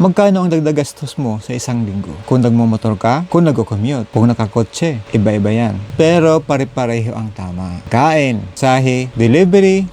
Magkano ang dagdag gastos mo sa isang linggo? Kung nagmumotor ka, kung nagko-commute, kung nakakotse, iba-iba yan. Pero pare-pareho ang tama. Kain, sahi, delivery,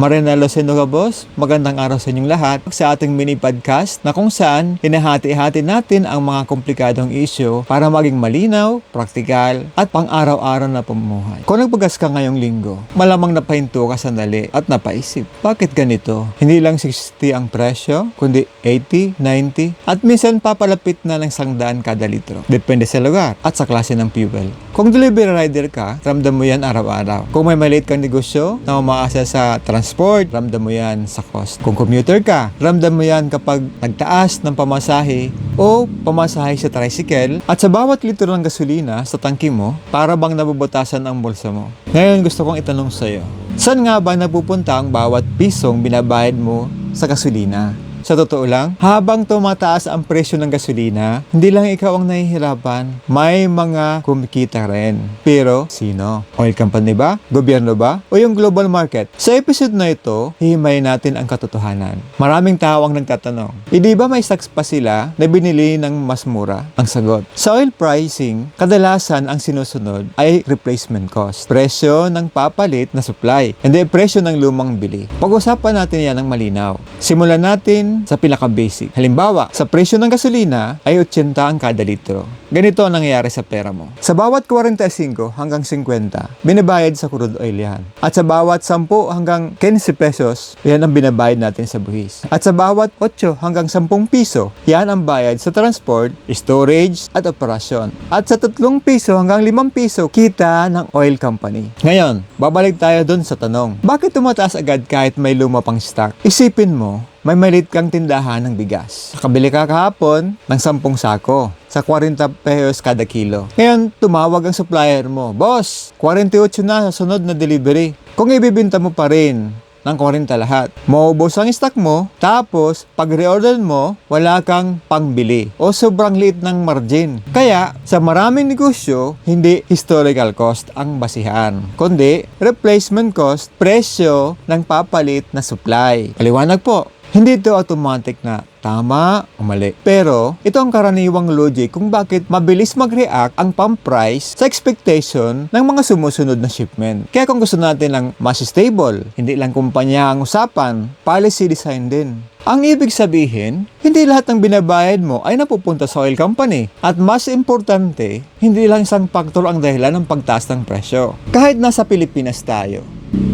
Marinelo Sinuga Boss, magandang araw sa inyong lahat sa ating mini podcast na kung saan hinahati-hati natin ang mga komplikadong issue para maging malinaw, praktikal at pang-araw-araw na pamumuhay. Kung nagbagas ka ngayong linggo, malamang napahinto ka sandali at napaisip, bakit ganito? Hindi lang 60 ang presyo, kundi 80, 90 at minsan papalapit na ng 100 kada litro. Depende sa lugar at sa klase ng fuel. Kung delivery rider ka, ramdam mo yan araw-araw. Kung may maliit kang negosyo na umaasa sa transport, ramdam mo yan sa cost. Kung commuter ka, ramdam mo yan kapag nagtaas ng pamasahe o pamasahe sa tricycle at sa bawat litro ng gasolina sa tangki mo, para bang nabubutasan ang bulsa mo. Ngayon gusto kong itanong sa'yo, saan nga ba napupunta ang bawat pisong binabayad mo sa gasolina? Sa totoo lang, habang tumataas ang presyo ng gasolina, hindi lang ikaw ang nahihirapan, may mga kumikita rin. Pero, sino? Oil company ba? Gobyerno ba? O yung global market? Sa episode na ito, hihimayin natin ang katotohanan. Maraming tao ang nagtatanong, di ba may stocks pa sila na binili ng mas mura? Ang sagot, sa oil pricing, kadalasan ang sinusunod ay replacement cost. Presyo ng papalit na supply, hindi presyo ng lumang bili. Pag-usapan natin yan ng malinaw. Simulan natin sa pinaka-basic. Halimbawa, sa presyo ng gasolina ay 80 ang kada litro. Ganito ang nangyayari sa pera mo. Sa bawat 45 hanggang 50, binabayad sa crude oil yan. At sa bawat 10 hanggang 15 pesos, yan ang binabayad natin sa buhis. At sa bawat 8 hanggang 10 piso, yan ang bayad sa transport, storage, at operasyon. At sa 3 piso hanggang 5 piso, kita ng oil company. Ngayon, babalik tayo dun sa tanong, bakit tumataas agad kahit may luma pang stock? Isipin mo, may maliit kang tindahan ng bigas. Nakabili ka kahapon ng 10 sako sa 40 pesos kada kilo. Ngayon, tumawag ang supplier mo, Boss, 48 na sa sunod na delivery. Kung ibibinta mo pa rin ng 40 lahat, maubos ang stock mo, tapos pag reorder mo, wala kang pangbili o sobrang liit ng margin. Kaya, sa maraming negosyo, hindi historical cost ang basihan, kundi replacement cost, presyo ng papalit na supply. Paliwanag po. Hindi ito automatic na tama o mali. Pero, ito ang karaniwang logic kung bakit mabilis mag-react ang pump price sa expectation ng mga sumusunod na shipment. Kaya kung gusto natin ng mas stable, hindi lang kumpanya ang usapan, policy design din. Ang ibig sabihin, hindi lahat ng binabayad mo ay napupunta sa oil company. At mas importante, hindi lang isang faktor ang dahilan ng pagtaas ng presyo. Kahit nasa Pilipinas tayo,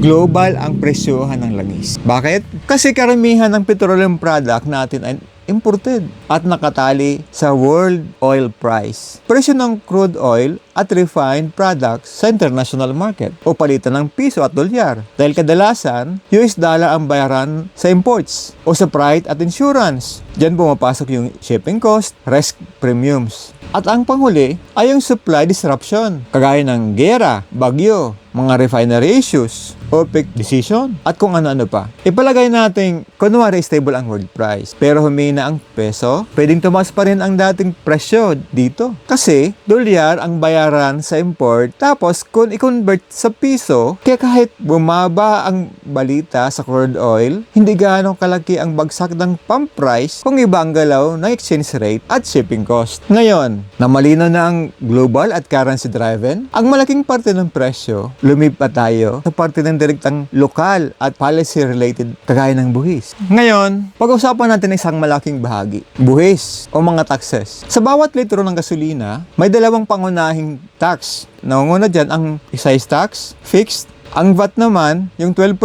global ang presyohan ng langis. Bakit? Kasi karamihan ng petroleum product natin ay imported at nakatali sa world oil price. Presyo ng crude oil at refined products sa international market o palitan ng piso at dolyar. Dahil kadalasan, US dollar ang bayaran sa imports o sa freight at insurance. Diyan pumapasok yung shipping cost, risk premiums. At ang panghuli ay yung supply disruption, kagaya ng gera, bagyo, mga refinery issues, OPEC decision, at kung ano-ano pa. Ipalagay natin, kunwari stable ang world price, pero humina ang peso, pwedeng tumaas pa rin ang dating presyo dito. Kasi, dolyar ang bayaran sa import, tapos kung i-convert sa piso, kaya kahit bumaba ang balita sa crude oil, hindi gaano kalaki ang bagsak ng pump price kung iba ang galaw ng exchange rate at shipping cost. Ngayon, na malinaw na ang global at currency driven, ang malaking parte ng presyo, lumipat tayo sa parte ng direktang lokal at policy-related kagaya ng buhis. Ngayon, pag-usapan natin isang malaking bahagi, buhis o mga taxes. Sa bawat litro ng gasolina, may dalawang pangunahing tax. Nangunguna dyan ang excise tax, fixed. Ang VAT naman, yung 12%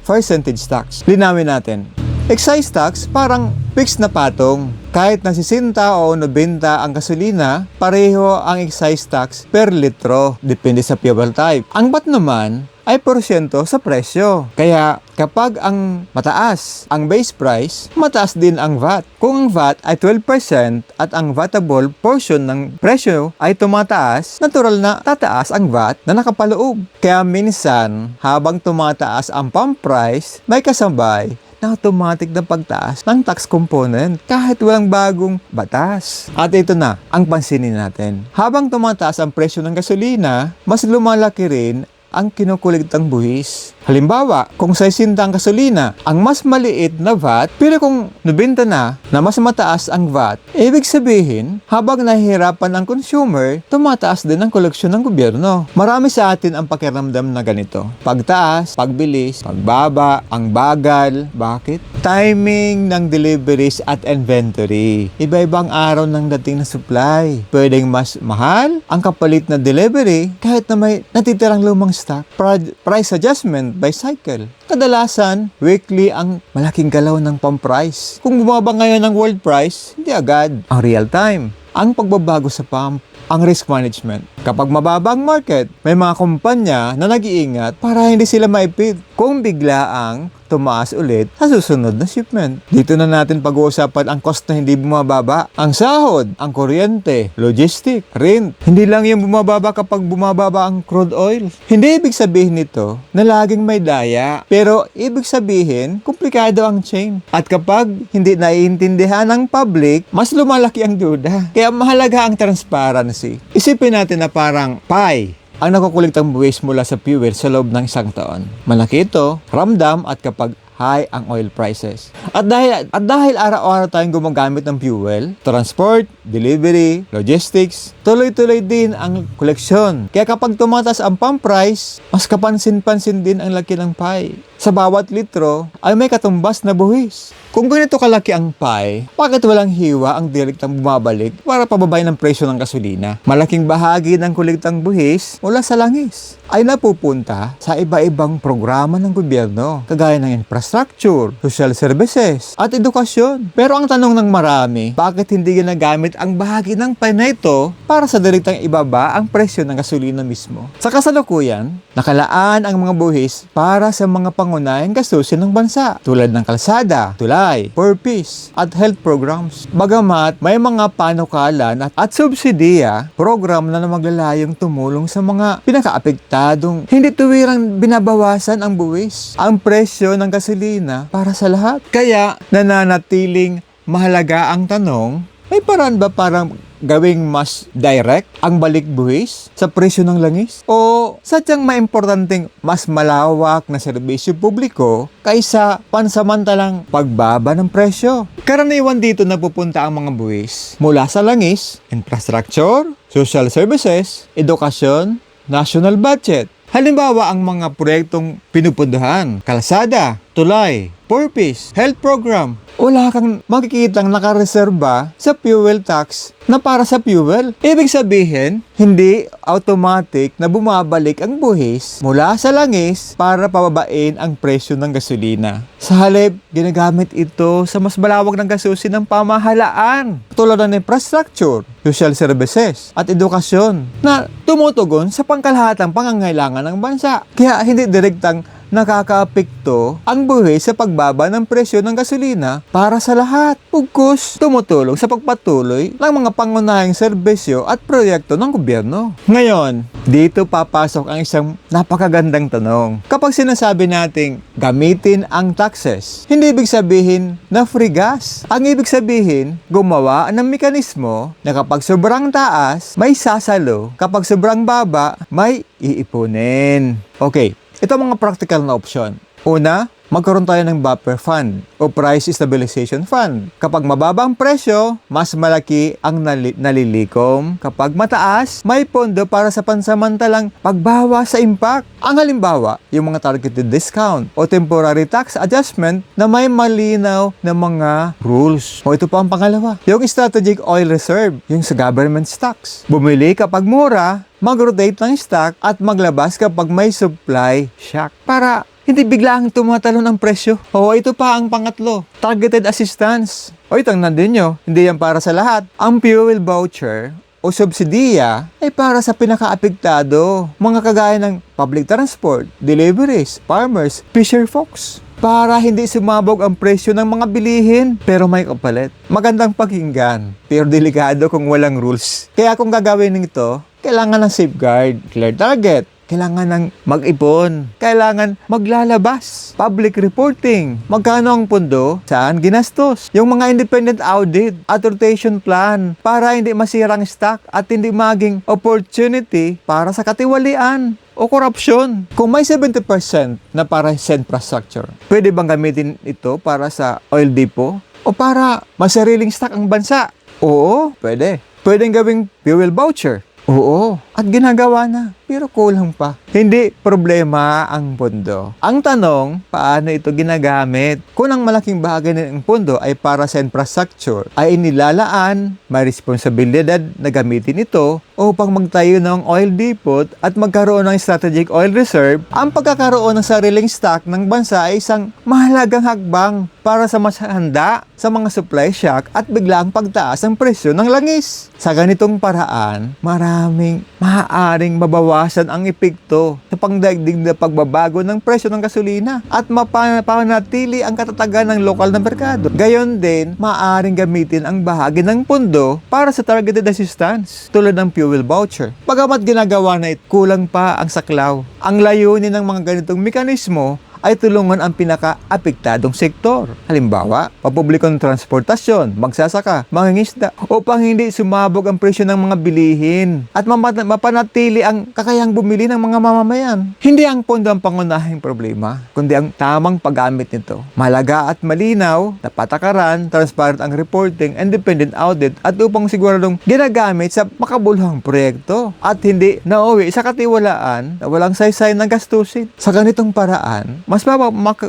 percentage tax. Linawin natin. Excise tax, parang fixed na patong. Kahit nasisinta o 90 ang gasolina, pareho ang excise tax per litro, depende sa fuel type. Ang VAT naman ay porsyento sa presyo. Kaya kapag ang mataas ang base price, mataas din ang VAT. Kung ang VAT ay 12% at ang VATable portion ng presyo ay tumataas, natural na tataas ang VAT na nakapaloob. Kaya minsan, habang tumataas ang pump price, may kasabay na automatic na pagtaas ng tax component kahit walang bagong batas. At ito na ang pansinin natin. Habang tumataas ang presyo ng gasolina, mas lumalaki rin ang kinukuligtang buwis. Halimbawa, kung 60 ang gasolina, ang mas maliit na VAT, pero kung 90 na mas mataas ang VAT, ibig sabihin, habang nahihirapan ang consumer, tumataas din ang koleksyon ng gobyerno. Marami sa atin ang pakiramdam na ganito. Pagtaas, pagbilis, pagbaba, ang bagal. Bakit? Timing ng deliveries at inventory. Iba-ibang araw ng dating na supply. Pwedeng mas mahal ang kapalit na delivery kahit na may natitirang lumang stock. Price adjustment by cycle. Kadalasan, weekly ang malaking galaw ng pump price. Kung bumaba ngayon ang world price, hindi agad ang real time. Ang pagbabago sa pump, ang risk management. Kapag mababa ang market, may mga kumpanya na nag-iingat para hindi sila maipit kung biglaang tumaas ulit sa susunod na shipment. Dito na natin pag-uusapan ang cost na hindi bumababa. Ang sahod, ang kuryente, logistic, rent. Hindi lang yung bumababa kapag bumababa ang crude oil. Hindi ibig sabihin nito na laging may daya. Pero ibig sabihin, komplikado ang chain. At kapag hindi naiintindihan ng public, mas lumalaki ang duda. Kaya mahalaga ang transparency. Isipin natin na parang pie ang nakukuliktang buwis mula sa fuel sa loob ng isang taon. Malaki ito, ramdam at kapag high ang oil prices. At dahil araw-araw tayong gumagamit ng fuel, transport, delivery, logistics, tuloy-tuloy din ang koleksyon. Kaya kapag tumataas ang pump price, mas kapansin-pansin din ang laki ng pie. Sa bawat litro ay may katumbas na buwis. Kung ganito kalaki ang pie, bakit walang hiwa ang direktang bumabalik para pababayin ang presyo ng gasolina? Malaking bahagi ng kolektang buwis mula sa langis ay napupunta sa iba-ibang programa ng gobyerno, kagaya ng infrastructure, social services, at edukasyon. Pero ang tanong ng marami, bakit hindi ginagamit ang bahagi ng pie na ito para sa direktang ibaba ang presyo ng gasolina mismo? Sa kasalukuyan, nakalaan ang mga buwis para sa mga pangunahing gastusin ng bansa, tulad ng kalsada, tulay, purpose, at health programs. Bagamat may mga panukalan at subsidiya, program na maglalayong tumulong sa mga pinakaapektadong hindi tuwirang binabawasan ang buwis, ang presyo ng gasolina para sa lahat. Kaya nananatiling mahalaga ang tanong, may paraan ba para gawing mas direct ang balik buwis sa presyo ng langis? O sadyang maimportanteng mas malawak na serbisyo publiko kaysa pansamantalang pagbaba ng presyo? Karaniwan dito napupunta ang mga buwis mula sa langis, infrastructure, social services, edukasyon, national budget. Halimbawa ang mga proyektong pinupunduhan, kalsada, tulay, purpose, health program. Wala kang makikitang nakareserba sa fuel tax na para sa fuel. Ibig sabihin, hindi automatic na bumabalik ang buwis mula sa langis para pababain ang presyo ng gasolina. Sa halip, ginagamit ito sa mas malawak ng gastusin ng pamahalaan, tulad ng infrastructure, social services, at edukasyon na tumutugon sa pangkalahatang pangangailangan ng bansa. Kaya hindi direktang nakakaapekto ang buwis sa pagbaba ng presyo ng gasolina para sa lahat. Pugkus, tumutulong sa pagpatuloy ng mga pangunahing serbisyo at proyekto ng gobyerno. Ngayon, dito papasok ang isang napakagandang tanong. Kapag sinasabi nating gamitin ang taxes, hindi ibig sabihin na free gas. Ang ibig sabihin, gumawa ng mekanismo na kapag sobrang taas, may sasalo. Kapag sobrang baba, may iipunin. Okay. Ito ang mga practical na opsyon. Una, magkaroon tayo ng buffer fund o price stabilization fund. Kapag mababa ang presyo, mas malaki ang nalilikom. Kapag mataas, may pondo para sa pansamantalang pagbawa sa impact. Ang halimbawa, yung mga targeted discount o temporary tax adjustment na may malinaw na mga rules. O ito pa ang pangalawa, yung strategic oil reserve, yung sa government stocks. Bumili kapag mura, mag-rotate ng stock at maglabas kapag may supply shock para hindi biglang tumatalon ang presyo. O ito pa ang pangatlo, targeted assistance. O itang nandun nyo, hindi yan para sa lahat. Ang fuel voucher o subsidiya ay para sa pinakaapektado, mga kagaya ng public transport, deliveries, farmers, fisher folks. Para hindi sumabog ang presyo ng mga bilihin pero may kapalit. Magandang pakinggan, pero delikado kung walang rules. Kaya kung gagawin nito, kailangan ng safeguard, clear target, kailangan ng mag-ipon, kailangan maglalabas, public reporting, magkano ang pundo, saan ginastos, yung mga independent audit at rotation plan para hindi masirang stock at hindi maging opportunity para sa katiwalian. o korupsyon. Kung may 70% na para sa infrastructure, pwede bang gamitin ito para sa oil depot o para masariling stock ang bansa? Oo, pwede. Pwedeng gawing fuel voucher. Oo, at ginagawa na, pero kulang pa. Hindi problema ang pondo. Ang tanong, paano ito ginagamit? Kung ang malaking bahagi ng pondo ay para sa infrastructure, ay inilalaan, may responsibilidad na gamitin ito upang magtayo ng oil depot at magkaroon ng strategic oil reserve. Ang pagkakaroon ng sariling stock ng bansa ay isang mahalagang hakbang para sa mas handa sa mga supply shock at biglang pagtaas ng presyo ng langis. Sa ganitong paraan, maraming maaaring mabawasan ang epekto sa pangdaigdig na pagbabago ng presyo ng gasolina at mapanatili ang katatagan ng lokal na merkado. Gayon din, maaaring gamitin ang bahagi ng pondo para sa targeted assistance tulad ng fuel voucher. Bagamat ginagawa na ito, kulang pa ang saklaw. Ang layunin ng mga ganitong mekanismo ay tulungan ang pinaka-apektadong sektor. Halimbawa, papublikong transportasyon, magsasaka, mangingisda, upang hindi sumabog ang presyo ng mga bilihin at mapanatili ang kakayang bumili ng mga mamamayan. Hindi ang pondo ang pangunahing problema, kundi ang tamang paggamit nito. Mahalaga at malinaw na patakaran, transparent ang reporting, independent audit at upang siguradong ginagamit sa makabuluhang proyekto at hindi nauwi sa katiwalaan na walang saysay ng gastusin. Sa ganitong paraan, mas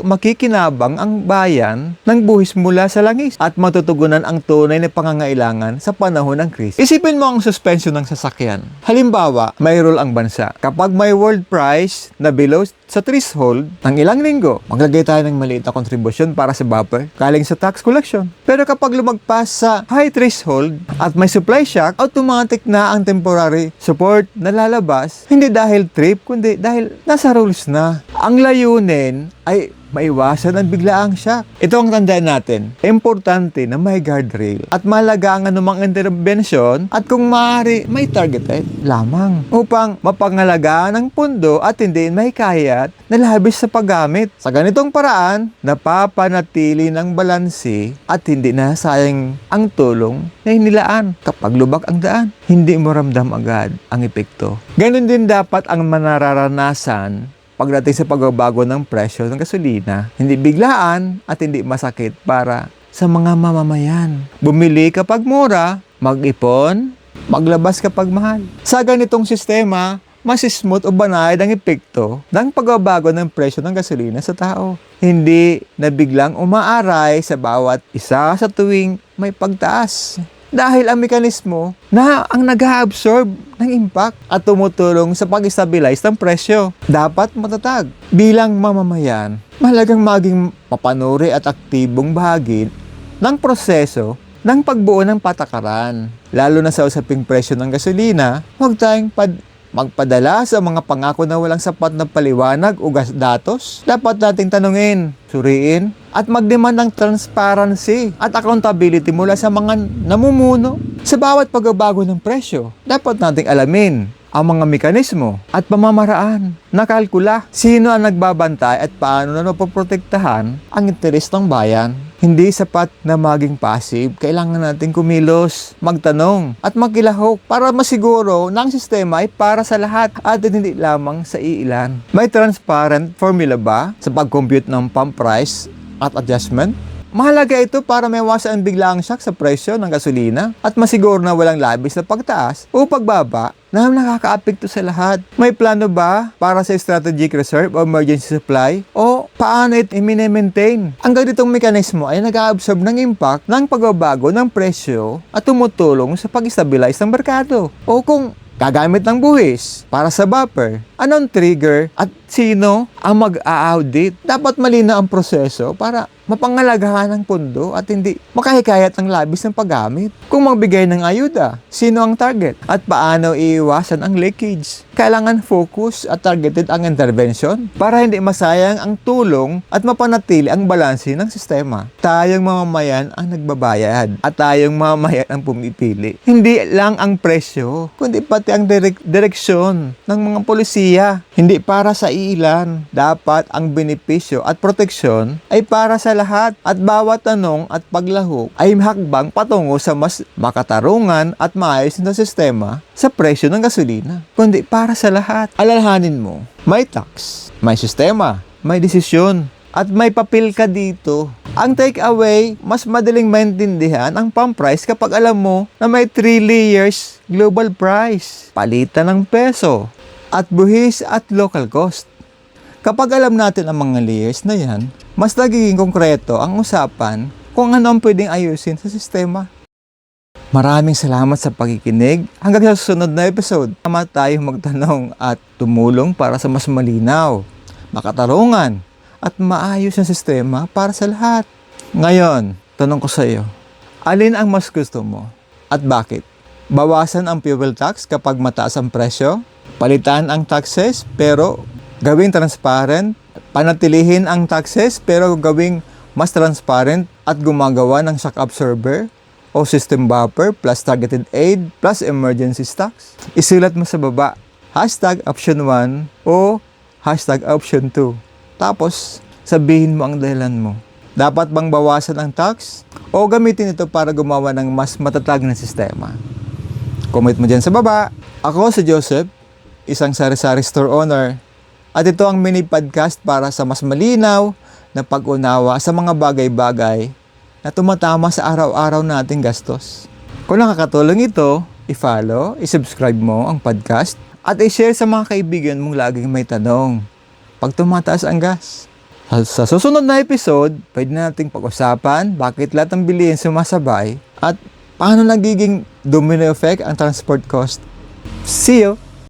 makikinabang ang bayan ng buhis mula sa langis at matutugunan ang tunay na pangangailangan sa panahon ng krisis. Isipin mo ang suspension ng sasakyan. Halimbawa, may rule ang bansa. Kapag may world price na below sa threshold ng ilang linggo, maglagay tayo ng maliit na kontribusyon para sa buffer galing sa tax collection. Pero kapag lumagpas sa high threshold at may supply shock, automatic na ang temporary support na lalabas, hindi dahil trip, kundi dahil nasa rules na. Ang layunin ay maiwasan ang biglaang shock. Ito ang tandaan natin. Importante na may guardrail at mahalaga ang anumang intervention at kung maaari may targeted lamang upang mapangalagaan ang pondo at hindi may kayat na labis sa paggamit. Sa ganitong paraan, napapanatili ng balanse at hindi na sayang ang tulong na hinilaan. Kapag lubak ang daan, hindi mo ramdam agad ang epekto. Ganon din dapat ang manararanasan pagdating sa pagbabago ng presyo ng gasolina, hindi biglaan at hindi masakit para sa mga mamamayan. Bumili kapag mura, mag-ipon, maglabas kapag mahal. Sa ganitong sistema, mas smooth o banayad ang epekto ng pagbabago ng presyo ng gasolina sa tao. Hindi na biglang umaaray sa bawat isa sa tuwing may pagtaas. Dahil ang mekanismo na ang nag-absorb ng impact at tumutulong sa pag-stabilize ng presyo. Dapat matatag. Bilang mamamayan, mahalagang maging mapanuri at aktibong bahagi ng proseso ng pagbuo ng patakaran. Lalo na sa usaping presyo ng gasolina, huwag tayong magpadala sa mga pangako na walang sapat na paliwanag o datos. Dapat nating tanungin, suriin, at mag-demand ng transparency at accountability mula sa mga namumuno. Sa bawat pagbabago ng presyo, dapat nating alamin ang mga mekanismo at pamamaraan na kalkula sino ang nagbabantay at paano na napoprotektahan ang interes ng bayan. Hindi sapat na maging passive, kailangan natin kumilos, magtanong at makilahok para masiguro na ang sistema ay para sa lahat at hindi lamang sa iilan. May transparent formula ba sa pag-compute ng pump price at adjustment? Mahalaga ito para maiwasan ang biglaang shock sa presyo ng gasolina at masiguro na walang labis na pagtaas o pagbaba na nakakaapekto sa lahat. May plano ba para sa strategic reserve o emergency supply? O paano ito i-maintain? Ang ganitong mekanismo ay nag-absorb ng impact ng pagbabago ng presyo at tumutulong sa pag-stabilize ng merkado. O kung gagamit ng buwis para sa buffer, anong trigger at sino ang mag-a-audit? Dapat malinaw ang proseso para mapangalagahan ang pondo at hindi makahikayat ng labis ng paggamit. Kung magbigay ng ayuda, sino ang target? At paano iiwasan ang leakage? Kailangan focus at targeted ang intervention para hindi masayang ang tulong at mapanatili ang balanse ng sistema. Tayong mamamayan ang nagbabayad at tayong mamamayan ang pumipili. Hindi lang ang presyo, kundi pati ang direksyon ng mga polisiya Hindi para sa ilan. Dapat ang benepisyo at proteksyon ay para sa lahat at bawat tanong at paglahok ay hakbang patungo sa mas makatarungan at maayos na sistema sa presyo ng gasolina. Kundi para sa lahat. Alalahanin mo, may tax, may sistema, may desisyon, at may papel ka dito. Ang takeaway, mas madaling maintindihan ang pump price kapag alam mo na may 3 layers global price, palitan ng peso, at buhis at local cost. Kapag alam natin ang mga layers na yan, mas nagiging konkreto ang usapan kung ano ang pwedeng ayusin sa sistema. Maraming salamat sa pakikinig. Hanggang sa susunod na episode, tama tayong magtanong at tumulong para sa mas malinaw, makatarungan, at maayos na sistema para sa lahat. Ngayon, tanong ko sa iyo, alin ang mas gusto mo at bakit? Bawasan ang fuel tax kapag mataas ang presyo? Palitan ang taxes pero gawing transparent? Panatilihin ang taxes pero gawing mas transparent at gumagawa ng shock absorber o system buffer plus targeted aid plus emergency stocks? Isulat mo sa baba, #option 1 o #option 2. Tapos, sabihin mo ang dahilan mo. Dapat bang bawasan ang tax? O gamitin ito para gumawa ng mas matatag na sistema? Comment mo dyan sa baba. Ako si Joseph, isang sari-sari store owner. At ito ang mini podcast para sa mas malinaw na pag-unawa sa mga bagay-bagay na tumatama sa araw-araw nating gastos. Kung nakakatulong ito, i-follow, i-subscribe mo ang podcast at i-share sa mga kaibigan mong laging may tanong pag tumataas ang gas. Sa susunod na episode, pwede nating pag-usapan bakit lahat ng bilihin sumasabay at paano nagiging domino effect ang transport cost. See you!